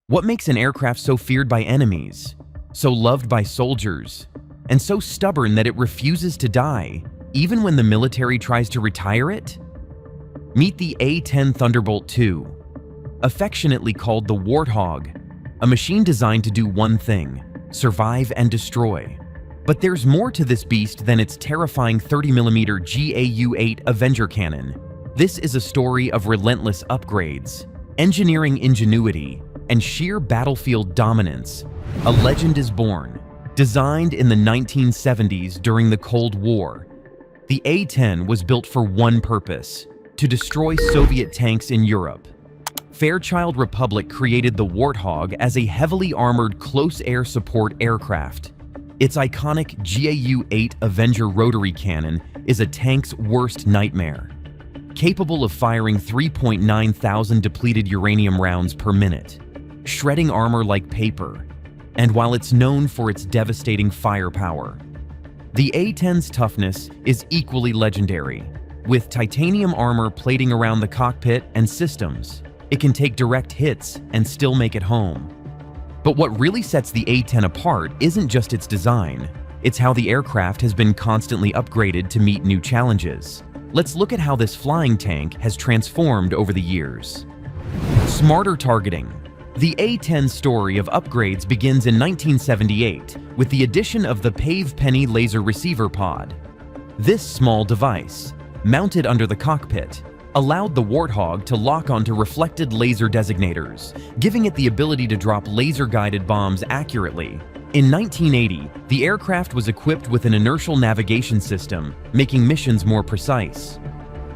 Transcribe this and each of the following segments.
What makes an aircraft so feared by enemies, so loved by soldiers, and so stubborn that it refuses to die, even when the military tries to retire it? Meet the A-10 Thunderbolt II, affectionately called the Warthog, a machine designed to do one thing: survive and destroy. But there's more to this beast than its terrifying 30mm GAU-8 Avenger cannon. This is a story of relentless upgrades, engineering ingenuity, and sheer battlefield dominance. A legend is born. Designed in the 1970s during the Cold War, the A-10 was built for one purpose: to destroy Soviet tanks in Europe. Fairchild Republic created the Warthog as a heavily armored close air support aircraft. Its iconic GAU-8 Avenger rotary cannon is a tank's worst nightmare, capable of firing 3.9 thousand depleted uranium rounds per minute, shredding armor like paper, and while it's known for its devastating firepower, the A-10's toughness is equally legendary. With titanium armor plating around the cockpit and systems, it can take direct hits and still make it home. But what really sets the A-10 apart isn't just its design, it's how the aircraft has been constantly upgraded to meet new challenges. Let's look at how this flying tank has transformed over the years. Smarter targeting. The A-10's story of upgrades begins in 1978 with the addition of the Pave Penny laser receiver pod. This small device, mounted under the cockpit, allowed the Warthog to lock onto reflected laser designators, giving it the ability to drop laser-guided bombs accurately. In 1980, the aircraft was equipped with an inertial navigation system, making missions more precise.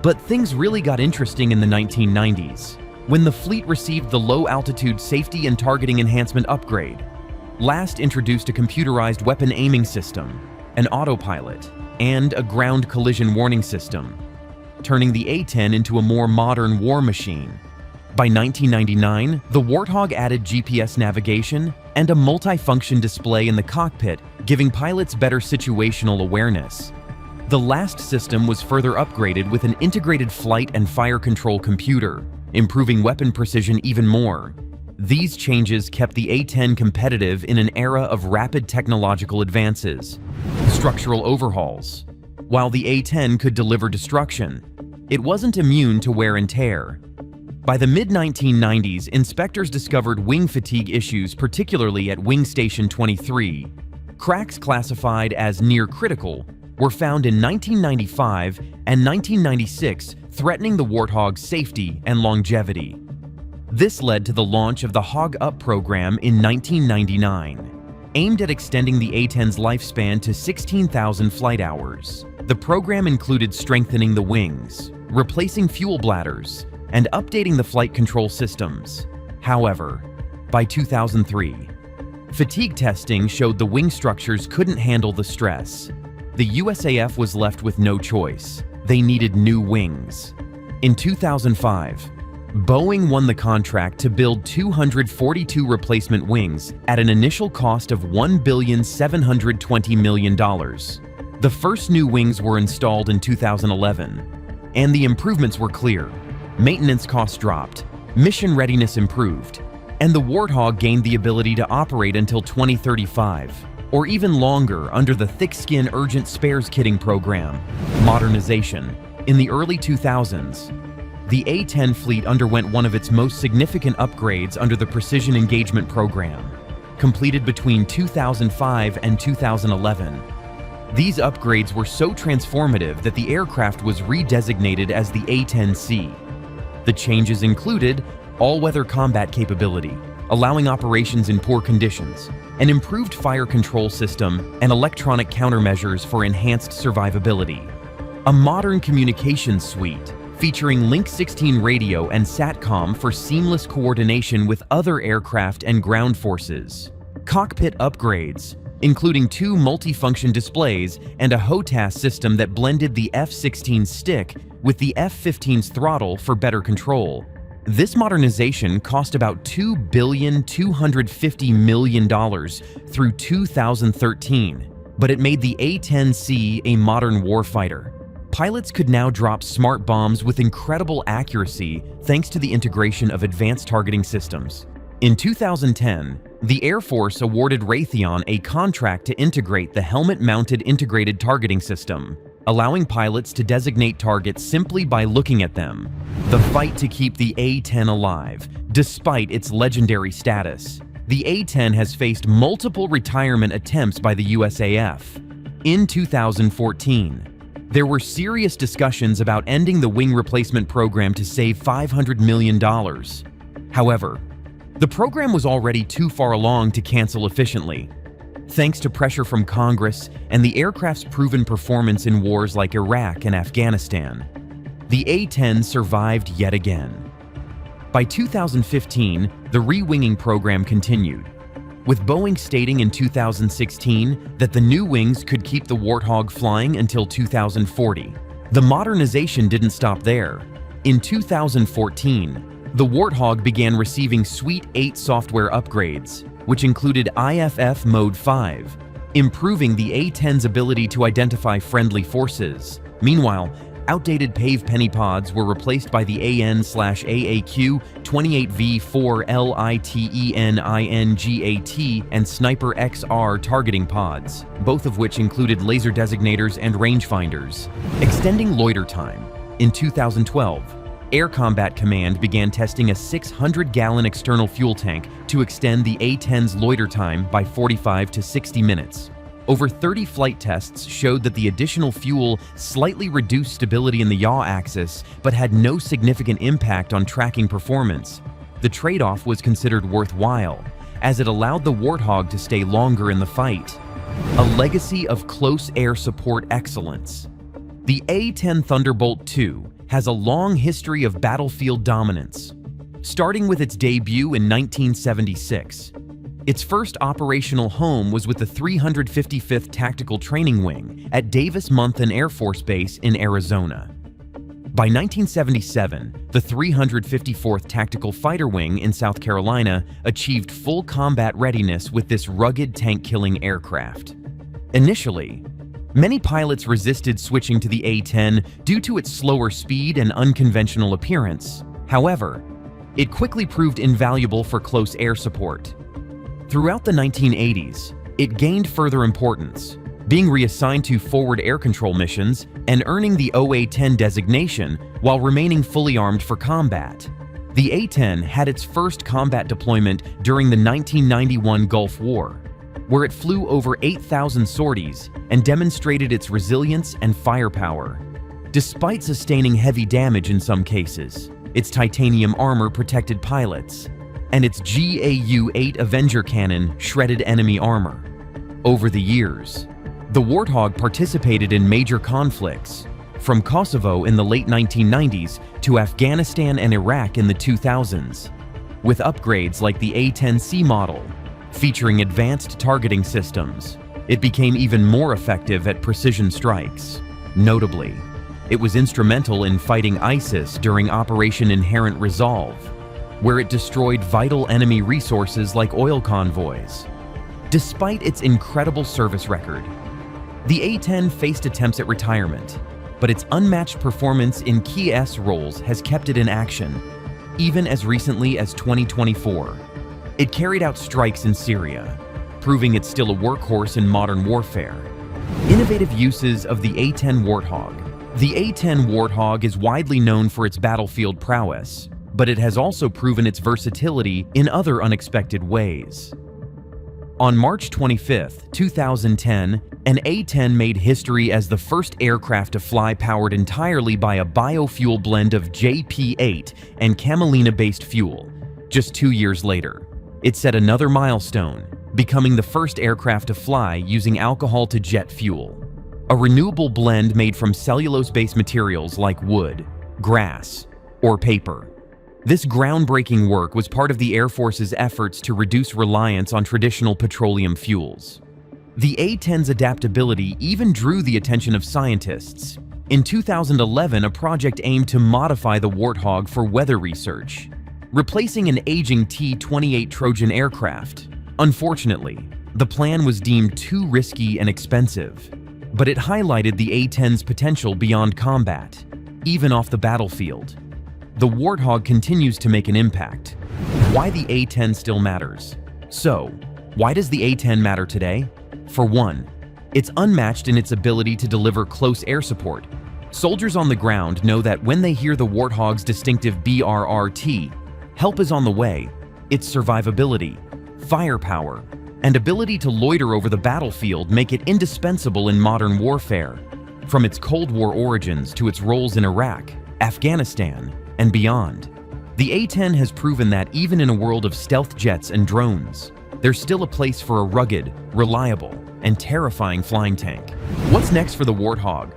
But things really got interesting in the 1990s, when the fleet received the Low-Altitude Safety and Targeting Enhancement upgrade. LAST introduced a computerized weapon aiming system, an autopilot, and a ground collision warning system, turning the A-10 into a more modern war machine. By 1999, the Warthog added GPS navigation and a multi-function display in the cockpit, giving pilots better situational awareness. The LAST system was further upgraded with an integrated flight and fire control computer, improving weapon precision even more. These changes kept the A-10 competitive in an era of rapid technological advances. Structural overhauls. While the A-10 could deliver destruction, it wasn't immune to wear and tear. By the mid-1990s, inspectors discovered wing fatigue issues, particularly at Wing Station 23. Cracks classified as near critical were found in 1995 and 1996, threatening the Warthog's safety and longevity. This led to the launch of the Hog Up program in 1999, aimed at extending the A-10's lifespan to 16,000 flight hours. The program included strengthening the wings, replacing fuel bladders, and updating the flight control systems. However, by 2003, fatigue testing showed the wing structures couldn't handle the stress. The USAF was left with no choice. They needed new wings. In 2005, Boeing won the contract to build 242 replacement wings at an initial cost of $1,720 million. The first new wings were installed in 2011, and the improvements were clear. Maintenance costs dropped, mission readiness improved, and the Warthog gained the ability to operate until 2035, or even longer under the thick-skin urgent spares kitting program, Modernization. In the early 2000s, the A-10 fleet underwent one of its most significant upgrades under the Precision Engagement Program, completed between 2005 and 2011. These upgrades were so transformative that the aircraft was redesignated as the A-10C. The changes included all-weather combat capability, allowing operations in poor conditions, an improved fire control system, and electronic countermeasures for enhanced survivability. A modern communications suite featuring Link 16 radio and SATCOM for seamless coordination with other aircraft and ground forces. Cockpit upgrades, including 2 multifunction displays and a HOTAS system that blended the F-16 stick with the F-15's throttle for better control. This modernization cost about $2,250 million through 2013, but it made the A-10C a modern warfighter. Pilots could now drop smart bombs with incredible accuracy thanks to the integration of advanced targeting systems. In 2010, the Air Force awarded Raytheon a contract to integrate the helmet-mounted integrated targeting system, allowing pilots to designate targets simply by looking at them. The fight to keep the A-10 alive, despite its legendary status. The A-10 has faced multiple retirement attempts by the USAF. In 2014, there were serious discussions about ending the wing replacement program to save $500 million. However, the program was already too far along to cancel efficiently. Thanks to pressure from Congress and the aircraft's proven performance in wars like Iraq and Afghanistan, the A-10 survived yet again. By 2015, the re-winging program continued, with Boeing stating in 2016 that the new wings could keep the Warthog flying until 2040. The modernization didn't stop there. In 2014, the Warthog began receiving Suite 8 software upgrades, which included IFF Mode 5, improving the A-10's ability to identify friendly forces. Meanwhile, outdated PAVE penny pods were replaced by the AN/AAQ 28V4 LITENINGAT and Sniper XR targeting pods, both of which included laser designators and rangefinders. Extending loiter time. In 2012, Air Combat Command began testing a 600-gallon external fuel tank to extend the A-10's loiter time by 45 to 60 minutes. Over 30 flight tests showed that the additional fuel slightly reduced stability in the yaw axis, but had no significant impact on tracking performance. The trade-off was considered worthwhile, as it allowed the Warthog to stay longer in the fight. A legacy of close air support excellence. The A-10 Thunderbolt II has a long history of battlefield dominance, starting with its debut in 1976. Its first operational home was with the 355th Tactical Training Wing at Davis-Monthan Air Force Base in Arizona. By 1977, the 354th Tactical Fighter Wing in South Carolina achieved full combat readiness with this rugged tank-killing aircraft. Initially, many pilots resisted switching to the A-10 due to its slower speed and unconventional appearance. However, it quickly proved invaluable for close air support. Throughout the 1980s, it gained further importance, being reassigned to forward air control missions and earning the OA-10 designation while remaining fully armed for combat. The A-10 had its first combat deployment during the 1991 Gulf War, where it flew over 8,000 sorties and demonstrated its resilience and firepower. Despite sustaining heavy damage in some cases, its titanium armor protected pilots, and its GAU-8 Avenger cannon shredded enemy armor. Over the years, the Warthog participated in major conflicts, from Kosovo in the late 1990s to Afghanistan and Iraq in the 2000s, with upgrades like the A-10C model, featuring advanced targeting systems. It became even more effective at precision strikes. Notably, it was instrumental in fighting ISIS during Operation Inherent Resolve, where it destroyed vital enemy resources like oil convoys. Despite its incredible service record, the A-10 faced attempts at retirement, but its unmatched performance in key S roles has kept it in action, even as recently as 2024. It carried out strikes in Syria, proving it's still a workhorse in modern warfare. Innovative uses of the A-10 Warthog. The A-10 Warthog is widely known for its battlefield prowess, but it has also proven its versatility in other unexpected ways. On March 25, 2010, an A-10 made history as the first aircraft to fly powered entirely by a biofuel blend of JP-8 and camelina-based fuel. Just 2 years later, it set another milestone, becoming the first aircraft to fly using alcohol-to-jet fuel, a renewable blend made from cellulose-based materials like wood, grass, or paper. This groundbreaking work was part of the Air Force's efforts to reduce reliance on traditional petroleum fuels. The A-10's adaptability even drew the attention of scientists. In 2011, a project aimed to modify the Warthog for weather research, replacing an aging T-28 Trojan aircraft. Unfortunately, the plan was deemed too risky and expensive, but it highlighted the A-10's potential beyond combat, even off the battlefield. The Warthog continues to make an impact. Why the A-10 still matters. So, why does the A-10 matter today? For one, it's unmatched in its ability to deliver close air support. Soldiers on the ground know that when they hear the Warthog's distinctive BRRT, help is on the way. Its survivability, firepower, and ability to loiter over the battlefield make it indispensable in modern warfare. From its Cold War origins to its roles in Iraq, Afghanistan, and beyond, the A-10 has proven that even in a world of stealth jets and drones, there's still a place for a rugged, reliable, and terrifying flying tank. What's next for the Warthog?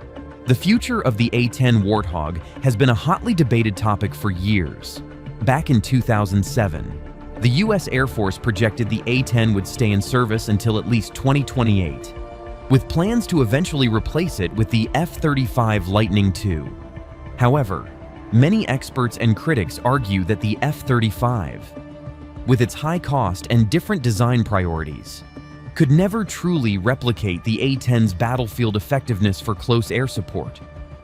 The future of the A-10 Warthog has been a hotly debated topic for years. Back in 2007, the U.S. Air Force projected the A-10 would stay in service until at least 2028, with plans to eventually replace it with the F-35 Lightning II. However, many experts and critics argue that the F-35, with its high cost and different design priorities, could never truly replicate the A-10's battlefield effectiveness for close air support.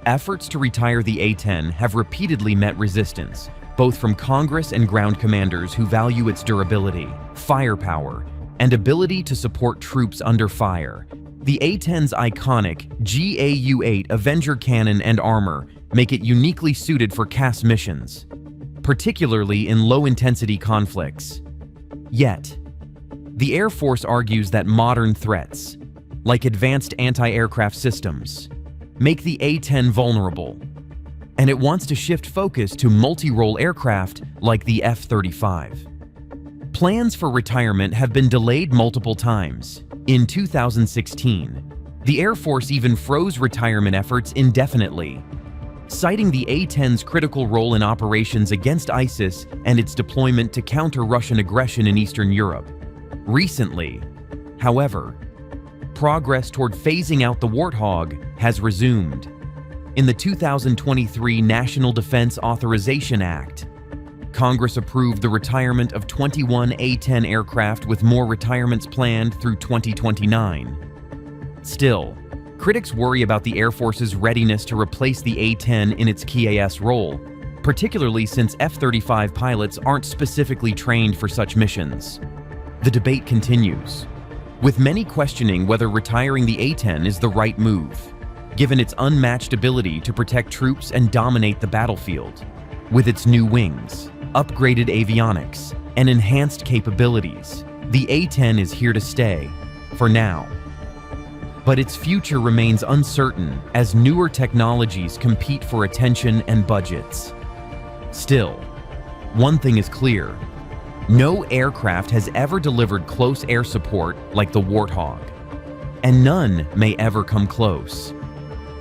Efforts to retire the A-10 have repeatedly met resistance, both from Congress and ground commanders who value its durability, firepower, and ability to support troops under fire. The A-10's iconic GAU-8 Avenger cannon and armor make it uniquely suited for CAS missions, particularly in low-intensity conflicts. Yet, the Air Force argues that modern threats, like advanced anti-aircraft systems, make the A-10 vulnerable, and it wants to shift focus to multi-role aircraft like the F-35. Plans for retirement have been delayed multiple times. In 2016, the Air Force even froze retirement efforts indefinitely, citing the A-10's critical role in operations against ISIS and its deployment to counter Russian aggression in Eastern Europe. Recently, however, progress toward phasing out the Warthog has resumed. In the 2023 National Defense Authorization Act, Congress approved the retirement of 21 A-10 aircraft with more retirements planned through 2029. Still, critics worry about the Air Force's readiness to replace the A-10 in its KAS role, particularly since F-35 pilots aren't specifically trained for such missions. The debate continues, with many questioning whether retiring the A-10 is the right move, given its unmatched ability to protect troops and dominate the battlefield. With its new wings, upgraded avionics, and enhanced capabilities, the A-10 is here to stay, for now. But its future remains uncertain as newer technologies compete for attention and budgets. Still, one thing is clear: no aircraft has ever delivered close air support like the Warthog, and none may ever come close.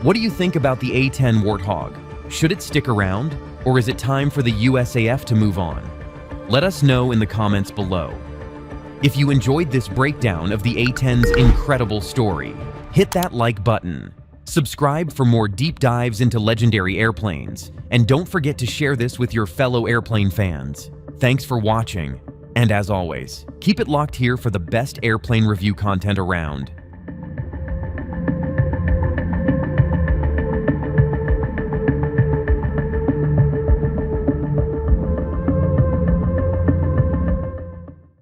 What do you think about the A-10 Warthog? Should it stick around, or is it time for the USAF to move on? Let us know in the comments below. If you enjoyed this breakdown of the A-10's incredible story, hit that like button, subscribe for more deep dives into legendary airplanes, and don't forget to share this with your fellow airplane fans. Thanks for watching, and as always, keep it locked here for the best airplane review content around.